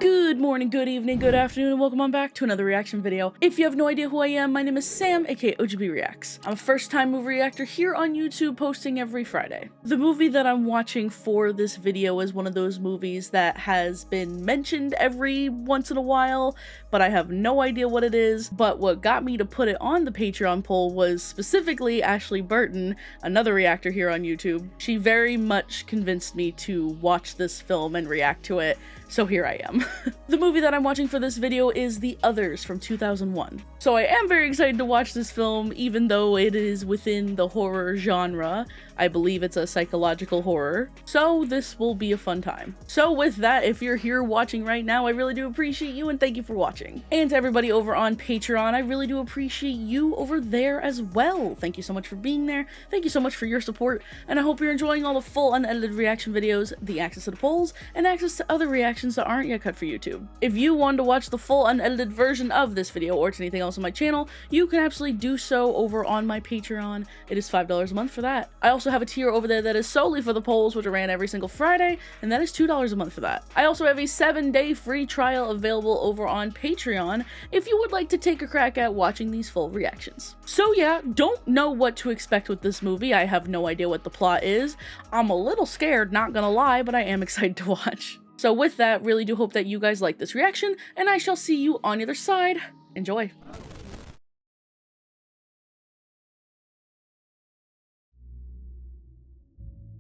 Good morning, good evening, good afternoon, and welcome on back to another reaction video. If you have no idea who I am, my name is Sam, aka OGB Reacts. I'm a first-time movie reactor here on YouTube, posting every Friday. The movie that I'm watching for this video is one of those movies that has been mentioned every once in a while, but I have no idea what it is. But what got me to put it on the Patreon poll was specifically Ashley Burton, another reactor here on YouTube. She very much convinced me to watch this film and react to it, so here I am. The movie that I'm watching for this video is The Others from 2001. So I am very excited to watch this film, even though it is within the horror genre. I believe it's a psychological horror, so this will be a fun time. So with that, if you're here watching right now, I really do appreciate you and thank you for watching. And to everybody over on Patreon, I really do appreciate you over there as well. Thank you so much for being there. Thank you so much for your support, and I hope you're enjoying all the full unedited reaction videos, the access to the polls, and access to other reactions that aren't yet cut for YouTube. If you want to watch the full unedited version of this video or to anything else on my channel, you can absolutely do so over on my Patreon. It is $5 a month for that. I also have a tier over there that is solely for the polls, which are ran every single Friday, and that is $2 a month for that. I also have a 7-day free trial available over on Patreon if you would like to take a crack at watching these full reactions. So yeah, don't know what to expect with this movie. I have no idea what the plot is. I'm a little scared, not gonna lie, but I am excited to watch. So with that, really do hope that you guys like this reaction, and I shall see you on the other side. Enjoy.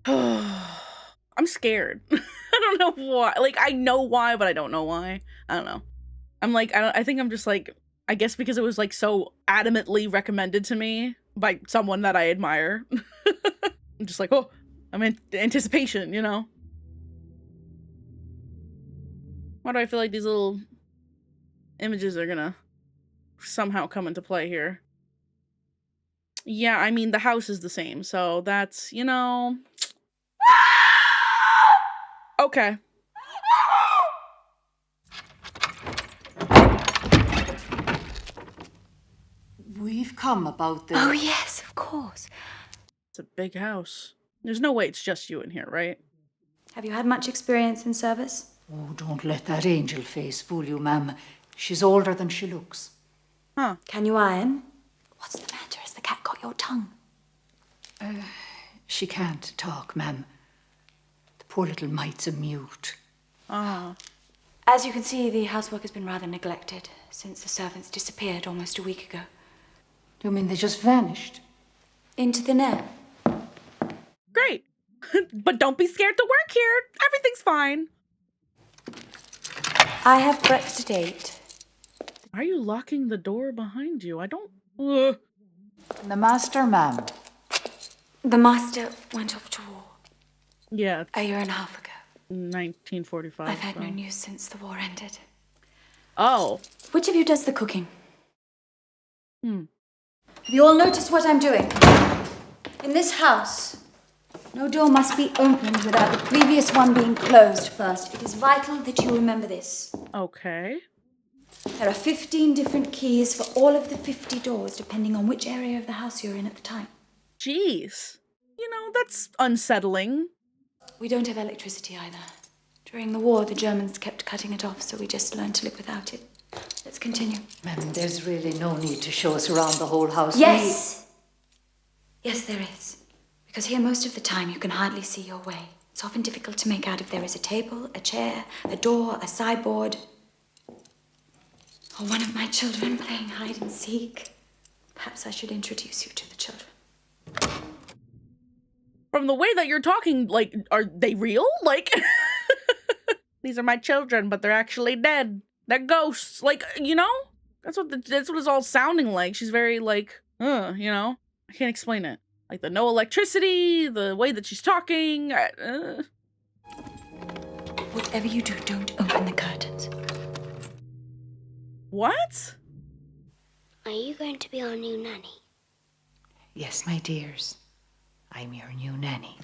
I'm scared. I don't know why. Like, I know why, but I don't know why. I don't know. I'm like, I think I'm just like, I guess because it was like so adamantly recommended to me by someone that I admire. I'm just like, oh, I'm in anticipation, you know? Why do I feel like these little images are gonna somehow come into play here? Yeah, I mean, the house is the same, so that's, you know... Okay. We've come about this. Oh, yes, of course. It's a big house. There's no way it's just you in here, right? Have you had much experience in service? Oh, don't let that angel face fool you, ma'am. She's older than she looks. Huh. Can you iron? What's the matter? Has the cat got your tongue? She can't talk, ma'am. The poor little mite's a mute. As you can see, the housework has been rather neglected since the servants disappeared almost a week ago. You mean they just vanished? Into thin air. Great. But don't be scared to work here. Everything's fine. I have breakfast at 8. Why are you locking the door behind you? I don't... The master, ma'am. The master went off to war Yeah, a year and a half ago. 1945. I've had no news since the war ended. Oh. Which of you does the cooking? Hmm. Have you all noticed what I'm doing? In this house, no door must be opened without the previous one being closed first. It is vital that you remember this. Okay. There are 15 different keys for all of the 50 doors, depending on which area of the house you're in at the time. Jeez. You know, that's unsettling. We don't have electricity either. During the war, the Germans kept cutting it off, so we just learned to live without it. Let's continue. Ma'am, there's really no need to show us around the whole house. Yes! Yes, there is. Because here, most of the time, you can hardly see your way. It's often difficult to make out if there is a table, a chair, a door, a sideboard, or one of my children playing hide and seek. Perhaps I should introduce you to the children. From the way that you're talking, like, are they real? Like, these are my children, but they're actually dead. They're ghosts. Like, you know? That's what it's all sounding like. She's very, like, you know? I can't explain it. Like, the no electricity, the way that she's talking. Whatever you do, don't open the curtains. What? Are you going to be our new nanny? Yes, my dears. I'm your new nanny.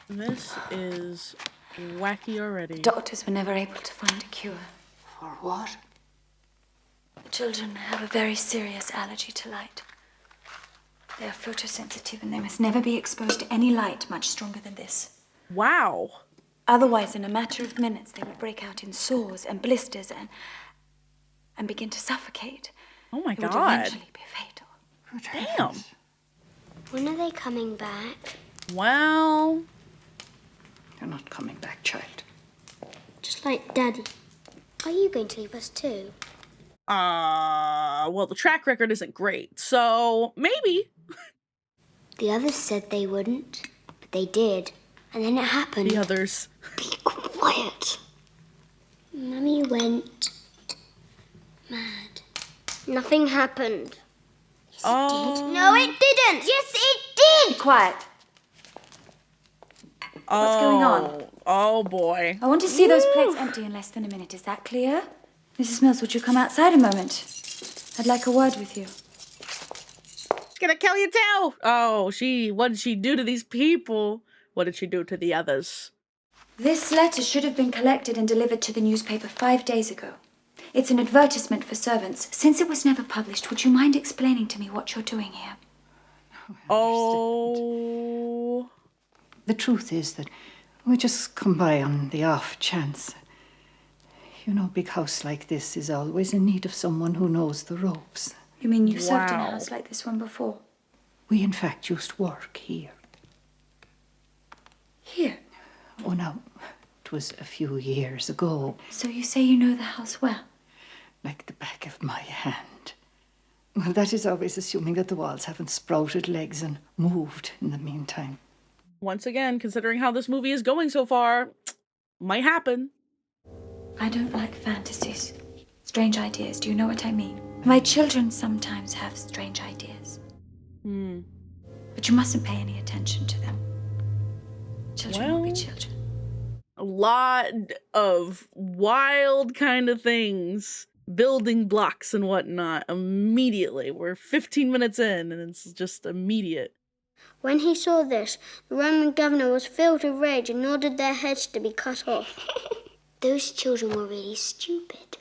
This is wacky already. Doctors were never able to find a cure. For what? The children have a very serious allergy to light. They are photosensitive and they must never be exposed to any light much stronger than this. Wow. Otherwise, in a matter of minutes, they would break out in sores and blisters and begin to suffocate. Oh my It would God. eventually be fatal. Damn. When are they coming back? Well, You're not coming back, child. Just like Daddy. Are you going to leave us too? well, the track record isn't great, so maybe. The others said they wouldn't, but they did. And then it happened. The others. Be quiet. Mummy went mad. Nothing happened. Yes, it did. No, it didn't. Yes, it did. Be quiet. What's going on? Oh boy. I want to see those plates empty in less than a minute. Is that clear? Mrs. Mills, would you come outside a moment? I'd like a word with you. Gonna kill you too. Oh, what did she do to these people? What did she do to the others? This letter should have been collected and delivered to the newspaper 5 days ago. It's an advertisement for servants. Since it was never published, would you mind explaining to me what you're doing here? Oh. The truth is that we just come by on the off chance. You know, a big house like this is always in need of someone who knows the ropes. You mean you've served in a Wow. house like this one before? We, in fact, used to work here. Here? Oh, no, it was a few years ago, So you say you know the house well? like the back of my hand. Well, that is always assuming that the walls haven't sprouted legs and moved in the meantime. Once again, considering how this movie is going so far, might happen. I don't like fantasies. Strange ideas, do you know what I mean? My children sometimes have strange ideas. But you mustn't pay any attention to them. Children will be Well- children. A lot of wild kind of things, building blocks and whatnot, immediately. We're 15 minutes in, and it's just immediate. When he saw this, the Roman governor was filled with rage and ordered their heads to be cut off. Those children were really stupid.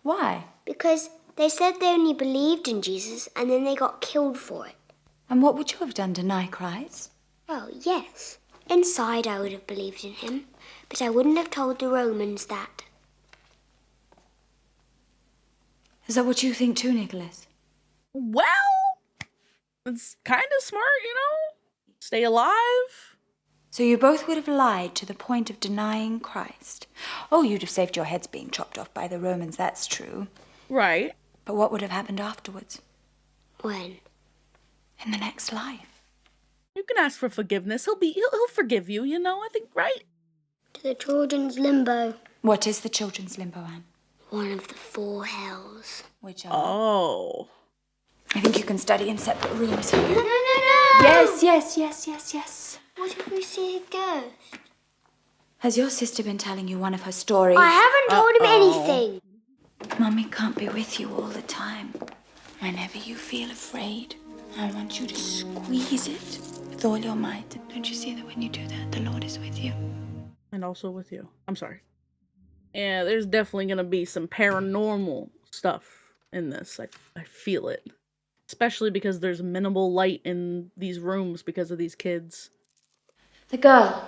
Why? Because they said they only believed in Jesus and then they got killed for it. And what would you have done, deny Christ? Well, yes. Inside I would have believed in him, but I wouldn't have told the Romans that. Is that what you think too, Nicholas? Well, it's kind of smart, you know? Stay alive. So you both would have lied to the point of denying Christ. Oh, you'd have saved your heads being chopped off by the Romans, that's true. Right. But what would have happened afterwards? When? In the next life? You can ask for forgiveness. He'll forgive you, you know, I think, right? To the children's limbo. What is the children's limbo, Anne? One of the 4 hells. Which are? Oh. I think you can study in separate rooms. No! Yes. What if we see a ghost? Has your sister been telling you one of her stories? I haven't told him anything. Mummy can't be with you all the time. Whenever you feel afraid, I want you to squeeze it with all your might. Don't you see that when you do that, the Lord is with you? And also with you. I'm sorry. Yeah, there's definitely gonna be some paranormal stuff in this. I feel it. Especially because there's minimal light in these rooms because of these kids. The girl,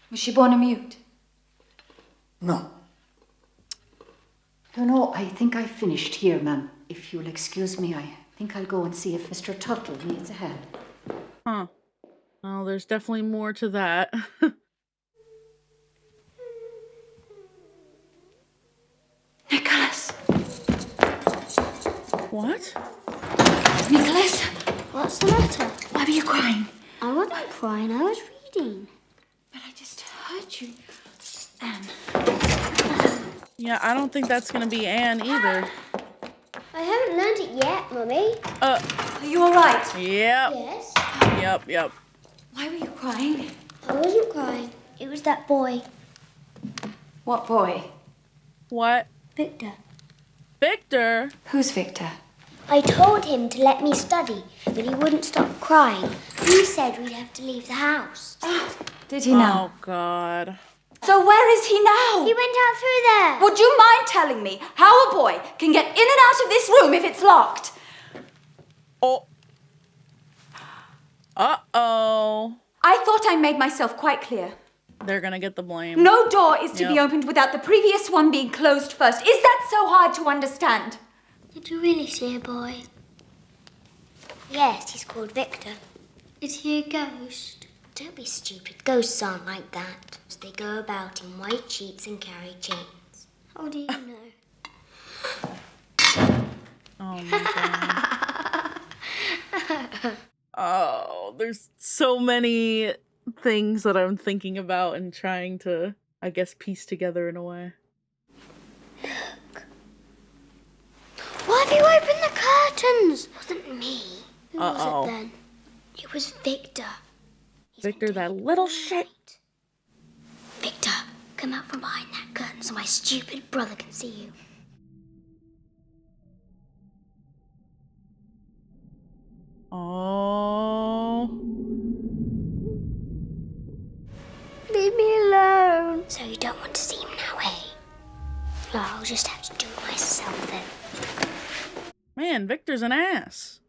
was she born a mute? No. You know, I think I finished here, ma'am. If you'll excuse me, I think I'll go and see if Mr. Tuttle needs a hand. Huh. Well, there's definitely more to that. Nicholas! What? Nicholas! What's the matter? Why were you crying? I wasn't crying, I was reading. But I just heard you. Anne. Yeah, I don't think that's gonna be Anne either. I haven't learned it yet, Mummy. Are you all right? Yep. Yes? Yep. Why were you crying? I wasn't crying. It was that boy, What boy? What? Victor. Victor? Who's Victor? I told him to let me study, but he wouldn't stop crying. He said we'd have to leave the house. Did he now? Oh, God. So where is he now? He went out through there. Would you mind telling me how a boy can get in and out of this room if it's locked? Oh. Uh-oh. I thought I made myself quite clear. they're gonna get the blame. No door is to be opened without the previous one being closed first. Is that so hard to understand? Did you really see a boy? Yes, he's called Victor. Is he a ghost? Don't be stupid. Ghosts aren't like that. They go about in white sheets and carry chains. How do you know? Oh my god. Oh, there's so many things that I'm thinking about and trying to, I guess, piece together in a way. Look. Why have you opened the curtains? It wasn't me. Who was it then? It was Victor. Victor, that little shit. Victor, come out from behind that curtain so my stupid brother can see you. Oh. Leave me alone. So you don't want to see him now, eh? No, I'll just have to do it myself then. Man, Victor's an ass.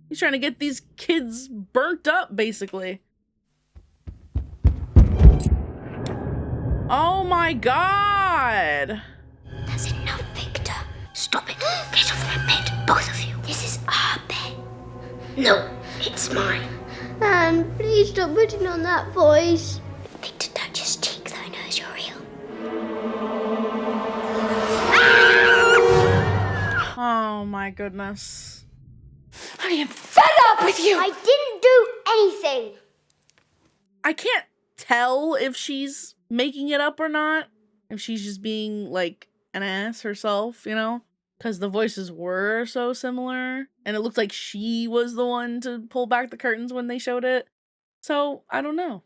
He's trying to get these kids burnt up, basically. Oh my god! That's enough, Victor. Stop it. Get off that bed, both of you. This is our bed. No, it's mine. Anne, please stop putting on that voice. Victor, touch his cheek so he knows you're real. Oh my goodness. I am fed up with you! I didn't do anything. I can't tell if she's making it up or not. If she's just being like an ass herself, you know? Because the voices were so similar. And it looked like she was the one to pull back the curtains when they showed it. So, I don't know.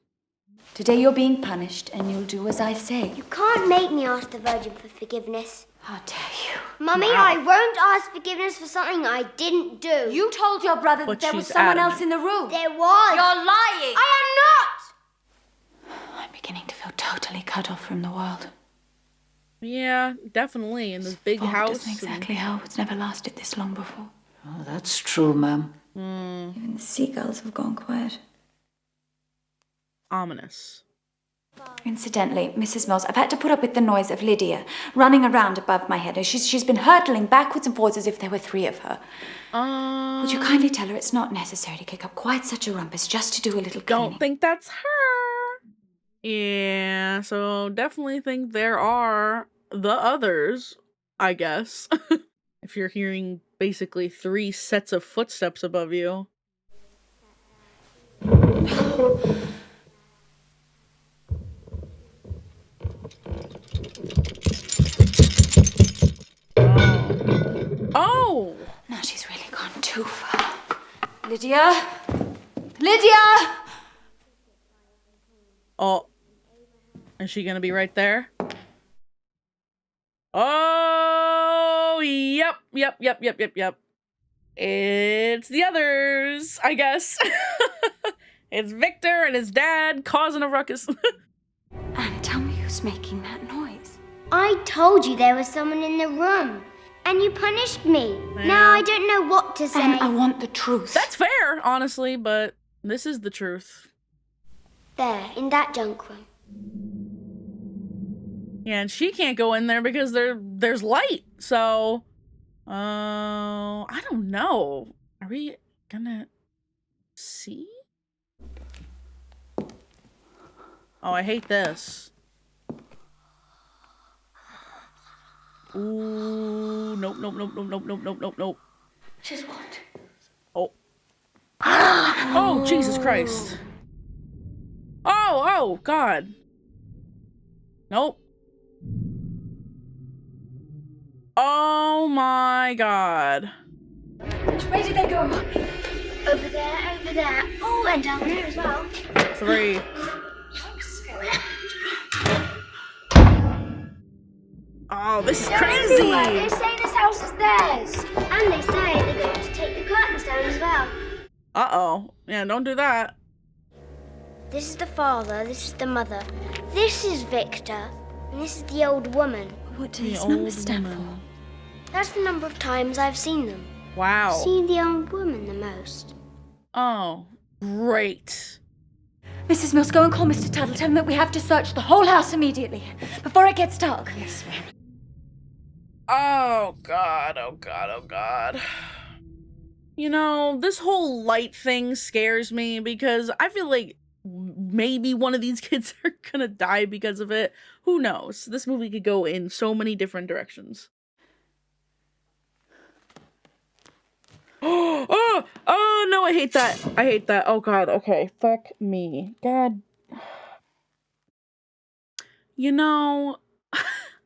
Today you're being punished and you'll do as I say. You can't make me ask the Virgin for forgiveness. How dare you? Mummy, I won't ask forgiveness for something I didn't do. You told your brother But that there was she's someone adamant. else in the room. There was. You're lying! I am not! I'm beginning to feel totally cut off from the world. Yeah, definitely. In this big Forbes house. doesn't exactly help. It's never lasted this long before. Oh, that's true, ma'am. Even the seagulls have gone quiet. Ominous. Incidentally, Mrs. Mills, I've had to put up with the noise of Lydia running around above my head. She's been hurtling backwards and forwards as if there were three of her. Would you kindly tell her it's not necessary to kick up quite such a rumpus just to do a little cleaning? Don't think that's her. Yeah, so definitely think there are the others, I guess. If you're hearing basically 3 sets of footsteps above you. Oh! Now she's really gone too far. Lydia! Lydia! Oh. Is she gonna be right there? Oh, yep. It's the others, I guess. It's Victor and his dad causing a ruckus. And tell me who's making that noise. I told you there was someone in the room. And you punished me. Yeah. Now I don't know what to say. And I want the truth. That's fair, honestly, but this is the truth. There, in that junk room. Yeah, and she can't go in there because there's light. So, I don't know. Are we gonna see? Oh, I hate this. Ooh, nope. Just what? Oh. Oh, Jesus Christ. Oh, God. Nope. Oh my God. Which way did they go? Over there. Oh, and down there as well. 3. Oh, this is crazy. They say this house is theirs. And they say they're going to take the curtains down as well. Uh-oh. Yeah, don't do that. This is the father, this is the mother. This is Victor, and this is the old woman. What do The these old numbers stand woman. That's the number of times I've seen them. Wow. Seen the old woman the most. Oh, great. Mrs. Mills, go and call Mr. Tuttle. Tell him that we have to search the whole house immediately, before it gets dark. Yes, ma'am. Oh god, oh god, oh god. You know, this whole light thing scares me because I feel like maybe one of these kids are gonna die because of it. Who knows? This movie could go in so many different directions. Oh no, I hate that. I hate that. Oh god, okay. Fuck me. God. You know,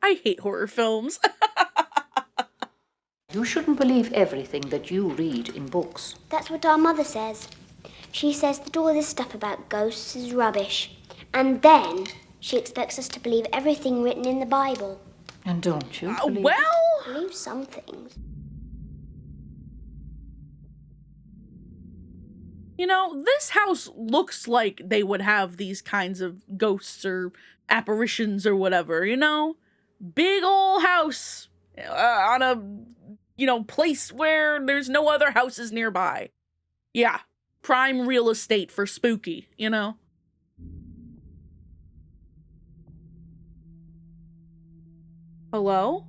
I hate horror films. You shouldn't believe everything that you read in books. That's what our mother says. She says that all this stuff about ghosts is rubbish. And then she expects us to believe everything written in the Bible. And don't you believe Believe some things. You know, this house looks like they would have these kinds of ghosts or apparitions or whatever, you know? Big ol' house on a, you know, place where there's no other houses nearby. Yeah, prime real estate for spooky, you know? Hello?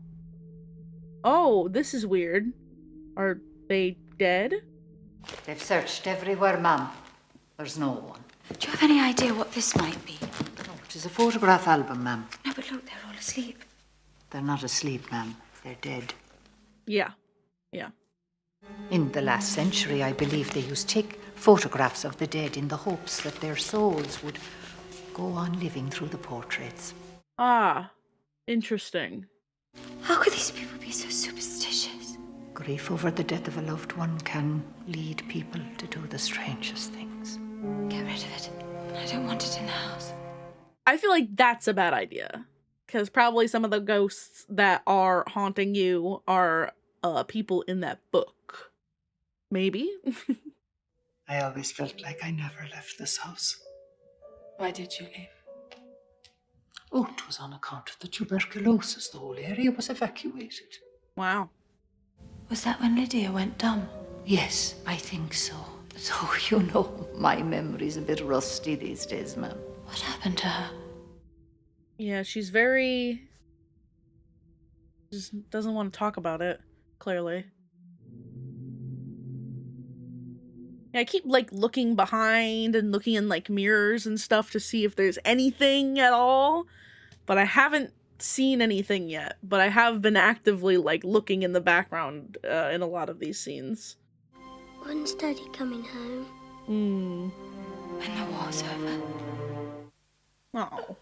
Oh, this is weird. Are they dead? They've searched everywhere, ma'am. There's no one. Do you have any idea what this might be? No, it is a photograph album, ma'am. No, but look, they're all asleep. They're not asleep, ma'am. They're dead. Yeah. Yeah. In the last century, I believe they used to take photographs of the dead in the hopes that their souls would go on living through the portraits. Ah, interesting. How could these people be so superstitious? Grief over the death of a loved one can lead people to do the strangest things. Get rid of it. I don't want it in the house. I feel like that's a bad idea. Because probably some of the ghosts that are haunting you are people in that book. Maybe? I always felt like I never left this house. Why did you leave? Oh, it was on account of the tuberculosis. The whole area was evacuated. Wow. Was that when Lydia went dumb? Yes, I think so. So, you know, my memory's a bit rusty these days, ma'am. What happened to her? Yeah, she's very... just doesn't want to talk about it, clearly. Yeah, I keep, like, looking behind and looking in, like, mirrors and stuff to see if there's anything at all. But I haven't seen anything yet. But I have been actively, like, looking in the background in a lot of these scenes. When's Daddy coming home? When the war's over. Oh.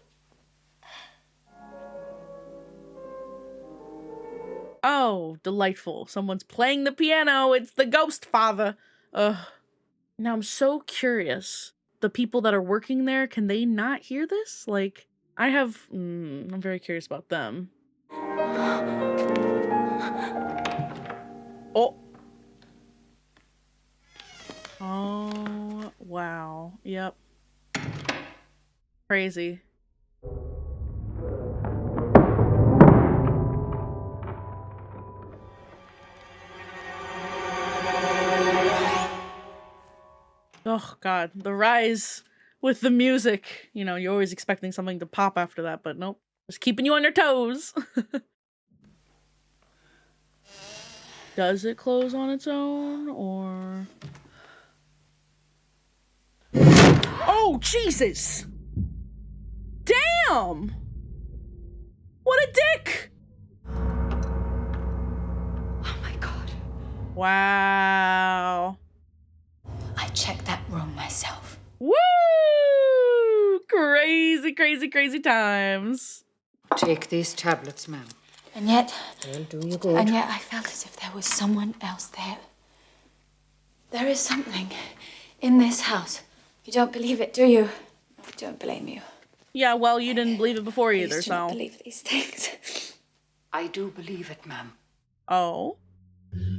Oh, delightful. Someone's playing the piano. It's the ghost father. Ugh. Now I'm so curious. The people that are working there, can they not hear this? Like, I have... I'm very curious about them. Oh. Oh, wow. Yep. Crazy. Oh god, the rise with the music. You know, you're always expecting something to pop after that, but nope. Just keeping you on your toes. Does it close on its own, or... Oh, Jesus! Damn! What a dick! Oh my god. Wow. I checked that room myself. Woo! Crazy, crazy, crazy times. Take these tablets, ma'am. And yet... They'll do you good. And yet I felt as if there was someone else there. There is something in this house. You don't believe it, do you? I don't blame you. Yeah, well, you didn't believe it before either, I used to so... not believe these things. I do believe it, ma'am. Oh?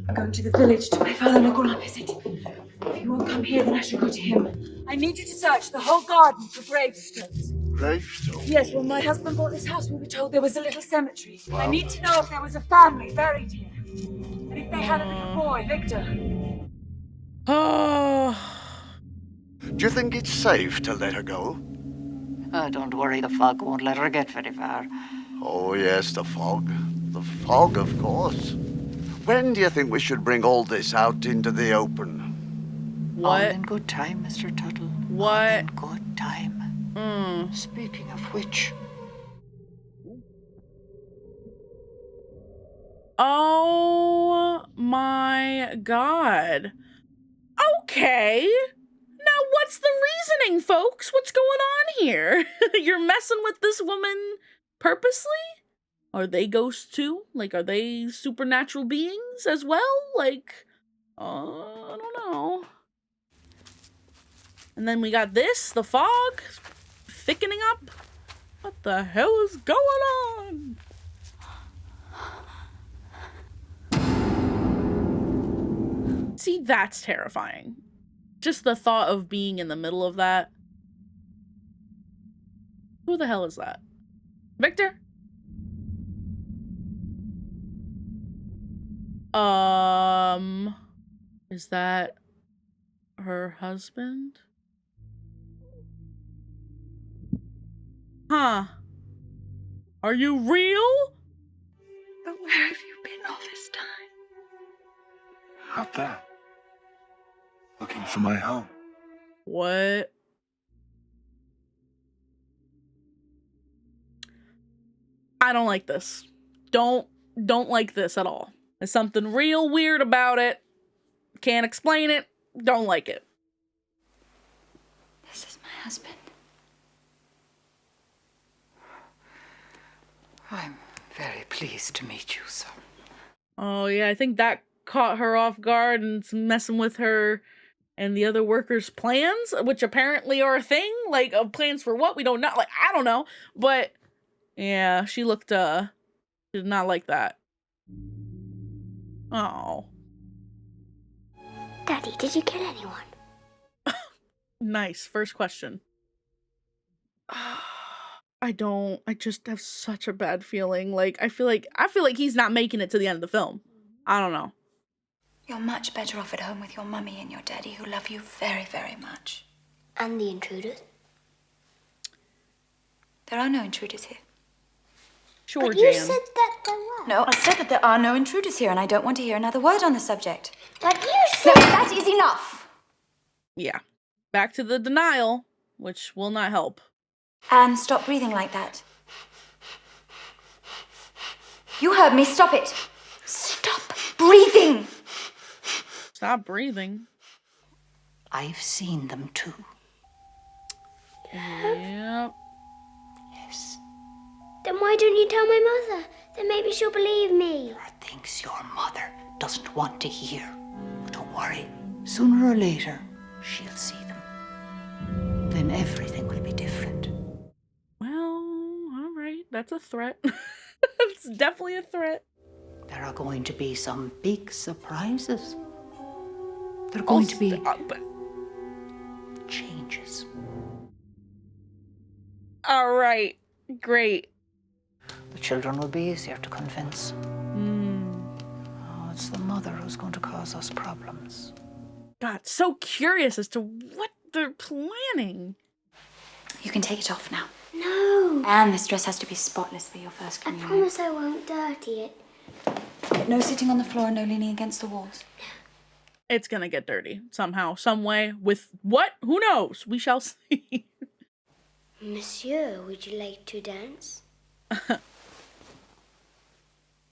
I'm going to the village to my father-in-law on a visit. If you won't come here, then I shall go to him. I need you to search the whole garden for gravestones. Gravestones? Yes, when my husband bought this house, we were told there was a little cemetery. I need to know if there was a family buried here. And if they had a little boy, Victor. Oh... Do you think it's safe to let her go? Don't worry, the fog won't let her get very far. Oh, yes, the fog. The fog, of course. When do you think we should bring all this out into the open? What? All in good time, Mr. Tuttle. What? All in good time. Speaking of which... Oh my god. Okay. Now what's the reasoning, folks? What's going on here? You're messing with this woman purposely? Are they ghosts too? Like, are they supernatural beings as well? Like, I don't know. And then we got this, the fog, thickening up. What the hell is going on? See, that's terrifying. Just the thought of being in the middle of that. Who the hell is that? Victor? Is that her husband? Huh. Are you real? But where have you been all this time? Out there. Looking for my home. What? I don't like this. Don't like this at all. There's something real weird about it. Can't explain it. Don't like it. This is my husband. I'm very pleased to meet you, sir. Oh yeah, I think that caught her off guard and it's messing with her and the other workers' plans, which apparently are a thing. Like, plans for what? We don't know. Like, I don't know. But yeah, she looked, did not like that. Oh. Daddy, did you kill anyone? Nice. First question. I just have such a bad feeling. Like, I feel like he's not making it to the end of the film. I don't know. You're much better off at home with your mummy and your daddy who love you very, very much. And the intruders? There are no intruders here. Sure, But you Jan. said that there were. No, I said that there are no intruders here and I don't want to hear another word on the subject. But you No, said... that is enough! Yeah. Back to the denial, which will not help. Anne, stop breathing like that. You heard me, stop it! Stop breathing! Stop breathing. I've seen them too. Yep. Yes. Then why don't you tell my mother? Then maybe she'll believe me. There are things your mother doesn't want to hear. Don't worry. Sooner or later, she'll see them. Then everything will be different. Well, all right. That's a threat. It's definitely a threat. There are going to be some big surprises. There are going to be changes. All right. Great. The children will be easier to convince. Oh, it's the mother who's going to cause us problems. God, so curious as to what they're planning. You can take it off now. No. Anne, this dress has to be spotless for your first I communion. promise I won't dirty it. No sitting on the floor and no leaning against the walls. It's gonna get dirty somehow, some way. With what? Who knows? We shall see. Monsieur, would you like to dance?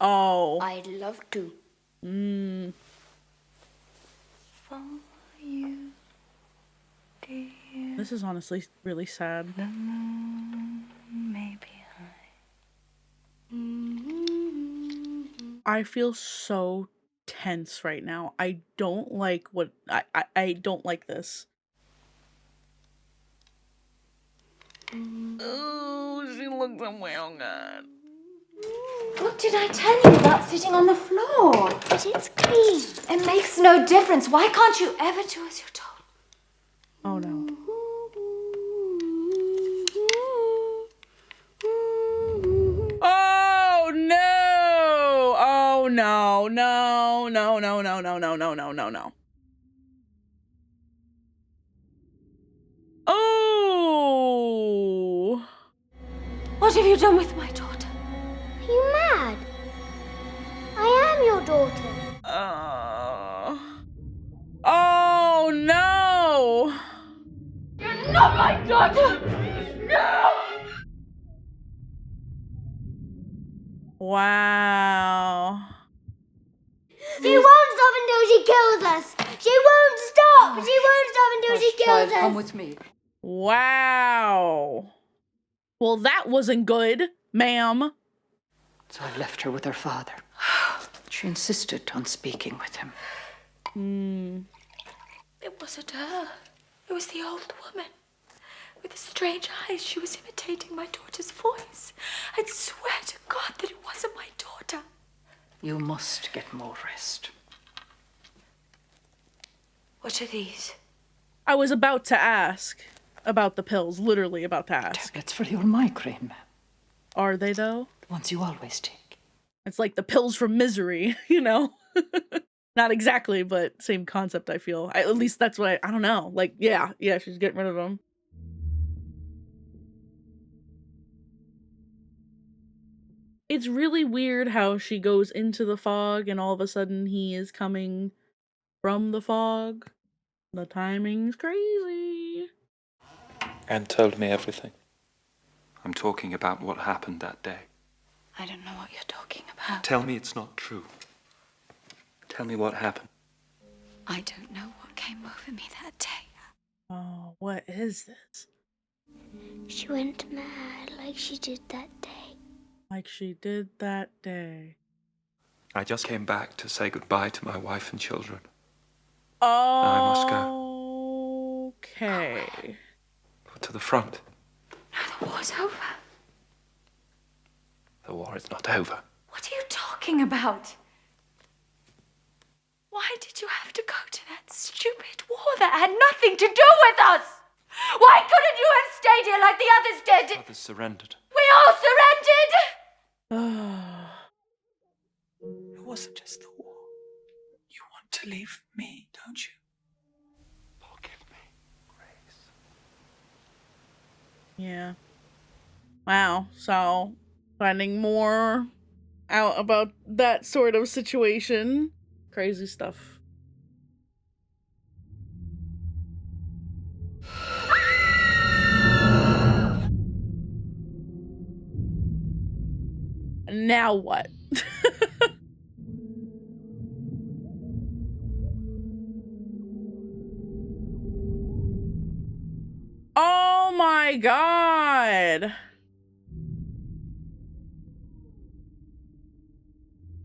Oh. I'd love to. For you, dear. This is honestly really sad. The moon may be high. I feel so tense right now. I don't like what I don't like this. Oh, she looks so well, God. What did I tell you about sitting on the floor? But it's clean. It makes no difference. Why can't you ever do as you're told? Oh no. Oh no! Oh no! No! No! No! No! No! No! No! No! No! No! Oh! What have you done with my daughter? Are you mad? I am your daughter. Oh no! Not my daughter! No! Wow. She won't stop until she kills us. She won't stop. She won't stop until she kills us. Come with me. Wow. Well, that wasn't good, ma'am. So I left her with her father. She insisted on speaking with him. It wasn't her. It was the old woman. With the strange eyes, she was imitating my daughter's voice. I'd swear to God that it wasn't my daughter. You must get more rest. What are these? I was about to ask about the pills, literally about to ask. Tablets for your migraine, ma'am. Are they though? The ones you always take. It's like the pills for misery, you know? Not exactly, but same concept, I feel. At least that's what I don't know. Like, yeah, she's getting rid of them. It's really weird how she goes into the fog and all of a sudden he is coming from the fog. The timing's crazy. Anne told me everything. I'm talking about what happened that day. I don't know what you're talking about. Tell me it's not true. Tell me what happened. I don't know what came over me that day. Oh, what is this? She went mad like she did that day. Like she did that day. I just came back to say goodbye to my wife and children. Oh, I must go. Okay. To the front. Now the war's over. The war is not over. What are you talking about? Why did you have to go to that stupid war that had nothing to do with us? Why couldn't you have stayed here like the others did? Others surrendered. We all surrendered! It wasn't just the war. You want to leave me, don't you? Forgive me, Grace. Yeah. Wow. So, finding more out about that sort of situation. Crazy stuff. Now what? Oh my God.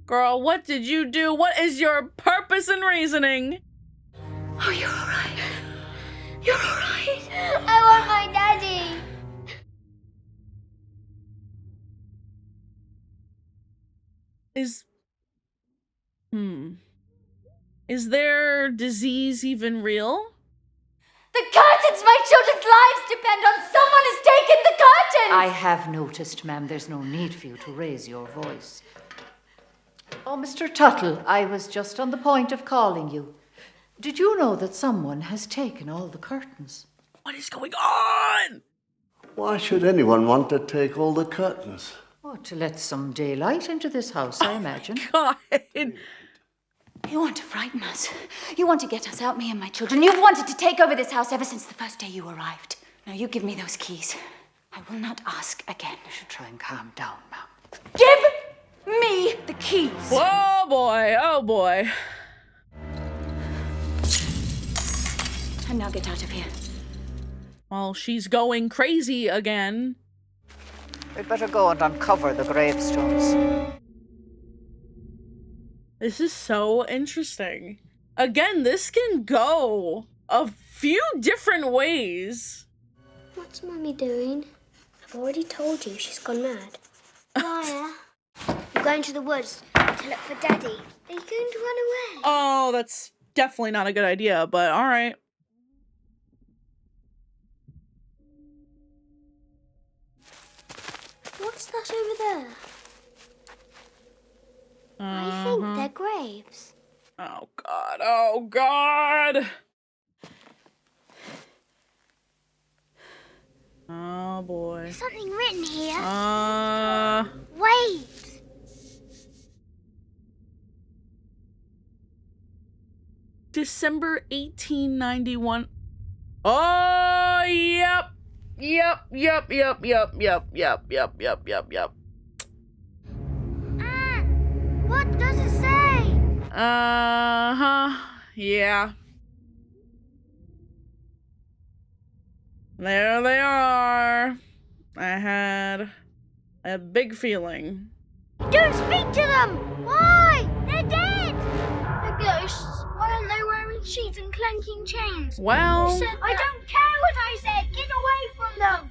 Girl, what did you do? What is your purpose and reasoning? Oh, you're all right. You're all right. I want my daddy. Is their disease even real? The curtains! My children's lives depend on someone has taken the curtains! I have noticed, ma'am, there's no need for you to raise your voice. Oh, Mr. Tuttle, I was just on the point of calling you. Did you know that someone has taken all the curtains? What is going on? Why should anyone want to take all the curtains? Oh, to let some daylight into this house, I imagine. God. You want to frighten us. You want to get us out, me and my children. You've wanted to take over this house ever since the first day you arrived. Now you give me those keys. I will not ask again. You should try and calm down, ma'am. Give me the keys. Oh boy, oh boy. And now get out of here. Well, she's going crazy again. We'd better go and uncover the gravestones. This is so interesting. Again, this can go a few different ways. What's Mummy doing? I've already told you she's gone mad. Maya, I'm going to the woods to look for Daddy. Are you going to run away? Oh, that's definitely not a good idea, but all right. What's that over there? I think they're graves. Oh God, oh God. December 1891. Oh, yep. Yep. What does it say? Yeah. There they are. I had a big feeling. Don't speak to them! Why? They're dead! They're ghosts. Why aren't they wearing sheets and clanking chains? Well, You said I don't care what I said! Get away from them!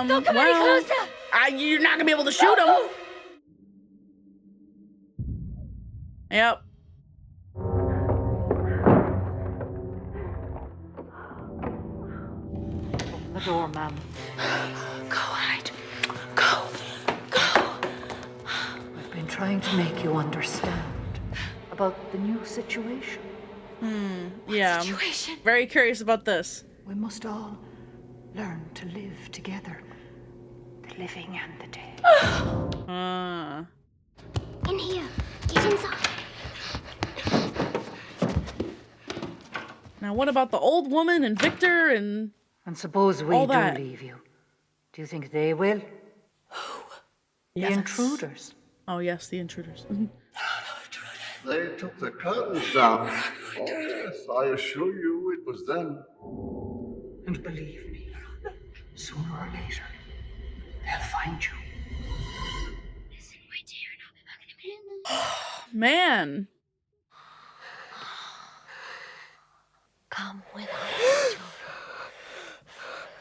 Don't come any closer! You're not gonna be able to shoot him. Yep. Open the door, ma'am. Go, Hyde. Go. I've been trying to make you understand about the new situation. Yeah. Situation. Very curious about this. We must all learn to live together. The living and the dead. In here. Get inside. Now, what about the old woman and Victor and And suppose we all do that? leave you. Do you think they will? The Yes. intruders. Oh, yes, the intruders. They took the curtains down. Oh, yes, I assure you it was them. And believe me, sooner or later, they'll find you. Listen, my dear, and I'll be back in a minute. Man. Come with us.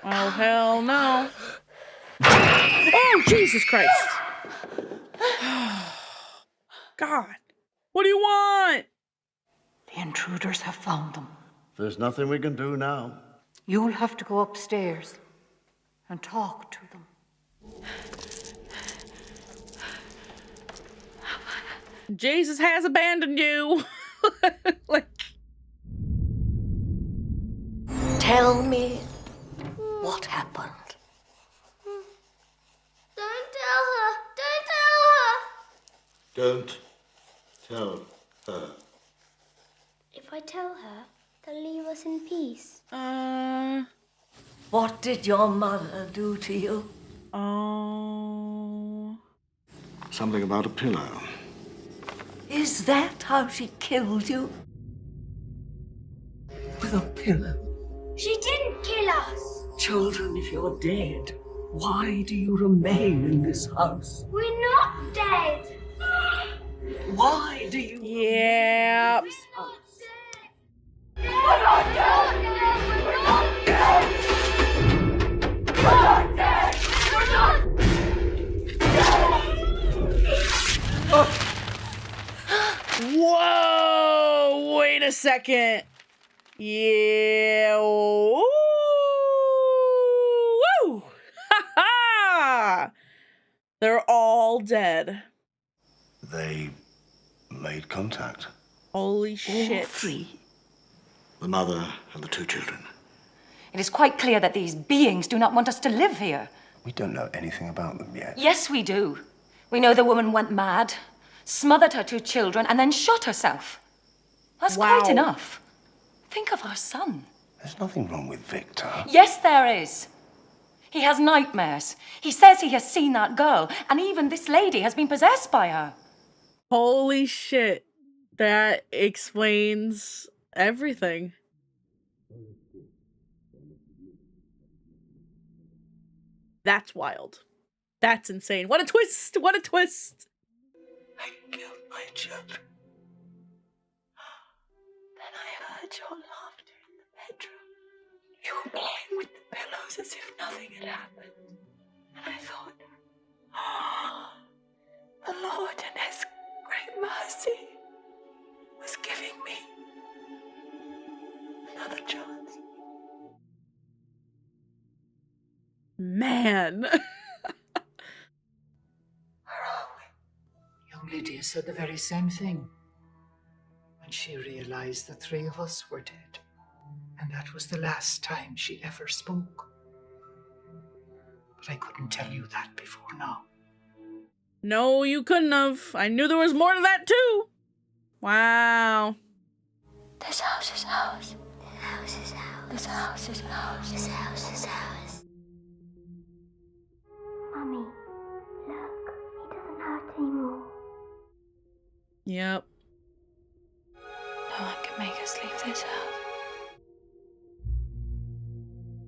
Oh, hell no. Oh, Jesus Christ. God. What do you want? The intruders have found them. There's nothing we can do now. You'll have to go upstairs and talk to them. Jesus has abandoned you. Like, Tell me what happened. Don't tell her! Don't tell her! Don't tell her. If I tell her, they'll leave us in peace. What did your mother do to you? Oh. Something about a pillow. Is that how she killed you? With a pillow. She didn't kill us! Children, if you're dead, why do you remain in this house? We're not dead! Why do you... Yeah. We're not dead! We're not dead! We're not dead! We're not dead! We're not Whoa. Wait a second. Yeah. Woo. Ha ha. They're all dead. They made contact. Holy All shit. three? The mother and the two children. It is quite clear that these beings do not want us to live here. We don't know anything about them yet. Yes, we do. We know the woman went mad, smothered her two children, and then shot herself. That's Wow. quite enough. Think of our son. There's nothing wrong with Victor. Yes, there is. He has nightmares. He says he has seen that girl, and even this lady has been possessed by her. Holy shit. That explains everything. That's wild. That's insane. What a twist! What a twist! I killed my children. Then I heard your laughter in the bedroom. You were playing with the pillows as if nothing had happened. And I thought, oh, the Lord in His great mercy was giving me another chance. Man. Where are we? Young Lydia said the very same thing when she realized the three of us were dead. And that was the last time she ever spoke. But I couldn't tell you that before now. No, you couldn't have. I knew there was more to that too. Wow. This house is ours. This house is ours. This house is ours. This house is ours. Mummy, look, he doesn't hurt anymore. Yep. No one can make us leave this house.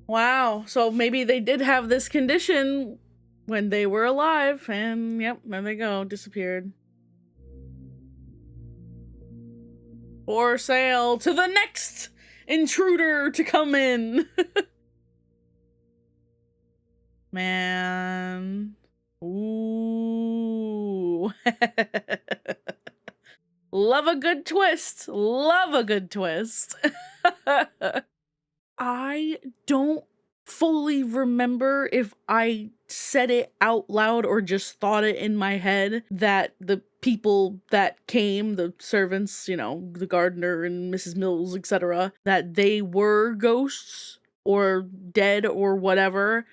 Wow. So maybe they did have this condition when they were alive, and yep, there they go, disappeared. For sale to the next intruder to come in. Man. Ooh. Love a good twist. Love a good twist. I don't fully remember if I said it out loud or just thought it in my head that the people that came, the servants, you know, the gardener and Mrs. Mills, etc., that they were ghosts or dead or whatever.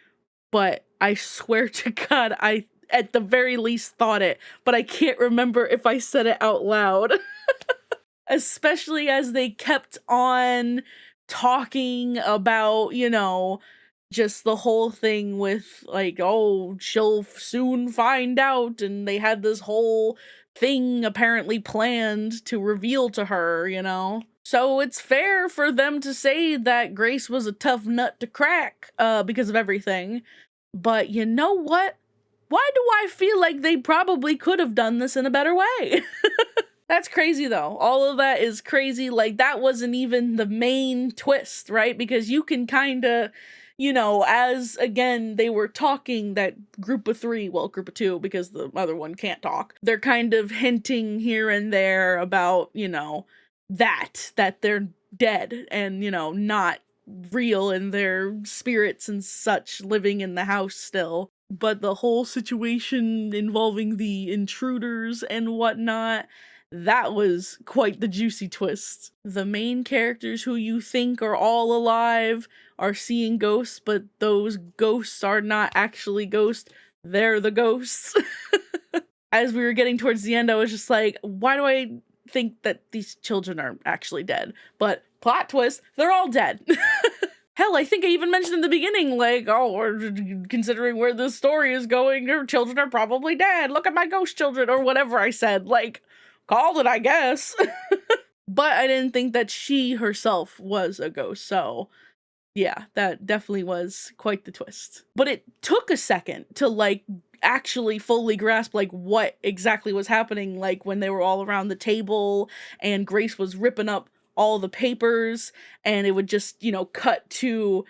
But I swear to God, I at the very least thought it, but I can't remember if I said it out loud. Especially as they kept on talking about, you know, just the whole thing with like, oh, she'll soon find out, and they had this whole thing apparently planned to reveal to her, you know? So it's fair for them to say that Grace was a tough nut to crack because of everything. But you know what? Why do I feel like they probably could have done this in a better way? That's crazy though. All of that is crazy. Like, that wasn't even the main twist, right? Because you can kind of, you know, as again, they were talking, that group of three, well, group of two, because the other one can't talk. They're kind of hinting here and there about, you know, that they're dead and, you know, not real, and their spirits and such living in the house still. But the whole situation involving the intruders and whatnot, that was quite the juicy twist. The main characters who you think are all alive are seeing ghosts, but those ghosts are not actually ghosts. They're the ghosts. As we were getting towards the end, I was just like, why do I think that these children are actually dead? But plot twist, they're all dead. Hell, I think I even mentioned in the beginning, like, oh, we're considering where this story is going, your children are probably dead. Look at my ghost children, or whatever I said. Like, called it, I guess. But I didn't think that she herself was a ghost, so yeah, that definitely was quite the twist. But it took a second to, like, actually fully grasp, like, what exactly was happening, like, when they were all around the table and Grace was ripping up all the papers, and it would just, you know, cut to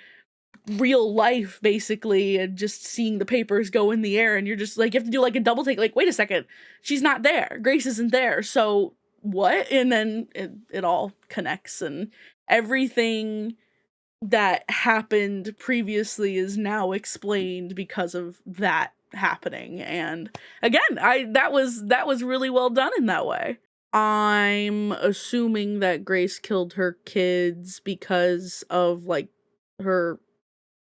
real life basically, and just seeing the papers go in the air, and you're just like, you have to do like a double take, like, wait a second, she's not there, Grace isn't there, so what? And then it all connects, and everything that happened previously is now explained because of that happening. And again, that was really well done in that way. I'm assuming that Grace killed her kids because of, like, her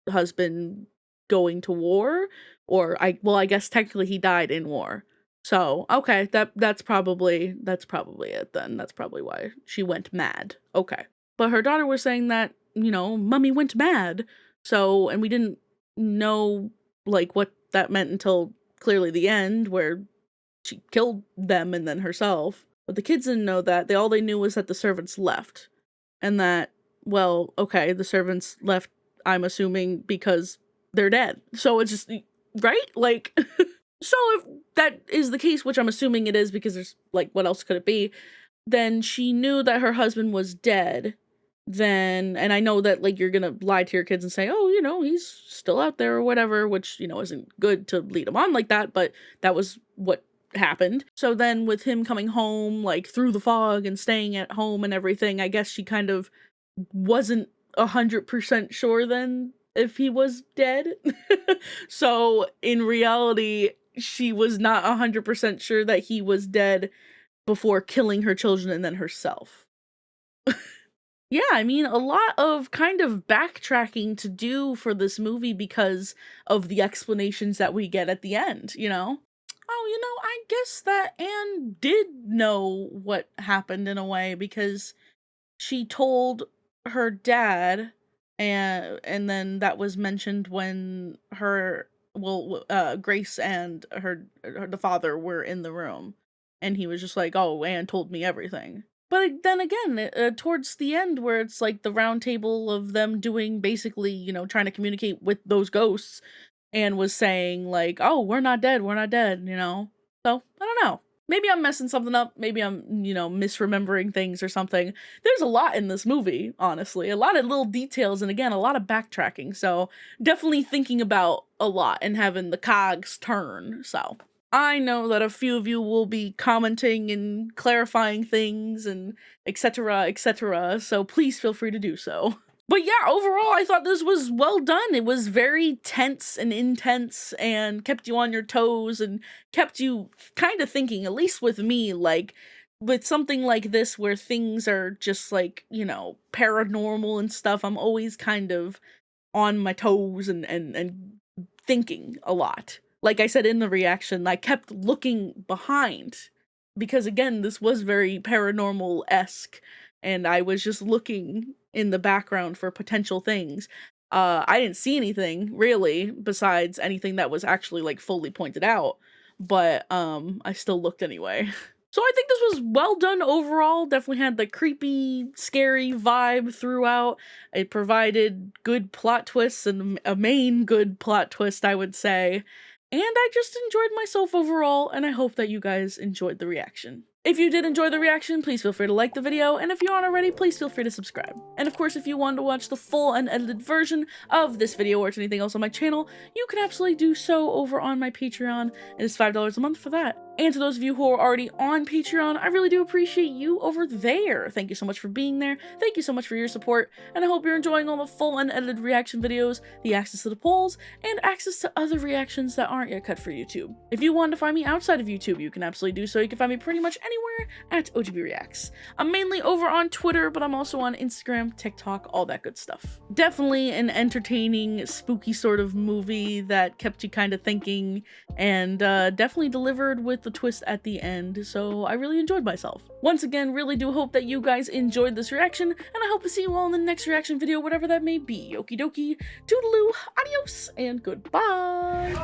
husband going to war, or I guess technically he died in war. So, okay, that's probably it then. That's probably why she went mad. Okay. But her daughter was saying that, you know, Mummy went mad. So, and we didn't know, like, what that meant until clearly the end, where she killed them and then herself. But the kids didn't know that. All they knew was that the servants left. And that, well, okay, the servants left, I'm assuming, because they're dead. So it's just, right? Like, so if that is the case, which I'm assuming it is, because there's, like, what else could it be? Then she knew that her husband was dead. Then, and I know that, like, you're gonna lie to your kids and say, oh, you know, he's still out there or whatever, which, you know, isn't good to lead them on like that, but that was what happened. So then with him coming home, like, through the fog and staying at home and everything, I guess she kind of wasn't 100% sure then if he was dead. So in reality, she was not 100% sure that he was dead before killing her children and then herself. Yeah, I mean, a lot of kind of backtracking to do for this movie because of the explanations that we get at the end, you know? oh, you know, I guess that Anne did know what happened in a way, because she told her dad, and then that was mentioned when Grace and the father were in the room, and he was just like, oh, Anne told me everything. But then again, towards the end, where it's like the round table of them doing basically, you know, trying to communicate with those ghosts, Anne was saying like, oh, we're not dead, you know? So, I don't know. Maybe I'm messing something up. Maybe I'm, you know, misremembering things or something. There's a lot in this movie, honestly. A lot of little details, and again, a lot of backtracking. So, definitely thinking about a lot and having the cogs turn. So, I know that a few of you will be commenting and clarifying things and etc., etc. So, please feel free to do so. But yeah, overall, I thought this was well done. It was very tense and intense and kept you on your toes and kept you kind of thinking, at least with me, like, with something like this where things are just like, you know, paranormal and stuff, I'm always kind of on my toes and thinking a lot. Like I said in the reaction, I kept looking behind because, again, this was very paranormal-esque, and I was just looking in the background for potential things. I didn't see anything really besides anything that was actually like fully pointed out, but I still looked anyway. So I think this was well done overall. Definitely had the creepy, scary vibe throughout. It provided good plot twists and a main good plot twist, I would say. And I just enjoyed myself overall, and I hope that you guys enjoyed the reaction. If you did enjoy the reaction, please feel free to like the video, and if you aren't already, please feel free to subscribe. And of course, if you wanted to watch the full unedited version of this video or to anything else on my channel, you can absolutely do so over on my Patreon. It is $5 a month for that. And to those of you who are already on Patreon, I really do appreciate you over there. Thank you so much for being there. Thank you so much for your support, and I hope you're enjoying all the full unedited reaction videos, the access to the polls, and access to other reactions that aren't yet cut for YouTube. If you want to find me outside of YouTube, you can absolutely do so. You can find me pretty much anywhere at OGB Reacts. I'm mainly over on Twitter, but I'm also on Instagram, TikTok, all that good stuff. Definitely an entertaining, spooky sort of movie that kept you kind of thinking, and definitely delivered with the twist at the end, so I really enjoyed myself. Once again, really do hope that you guys enjoyed this reaction, and I hope to see you all in the next reaction video, whatever that may be. Okie dokie, toodaloo, adios, and goodbye!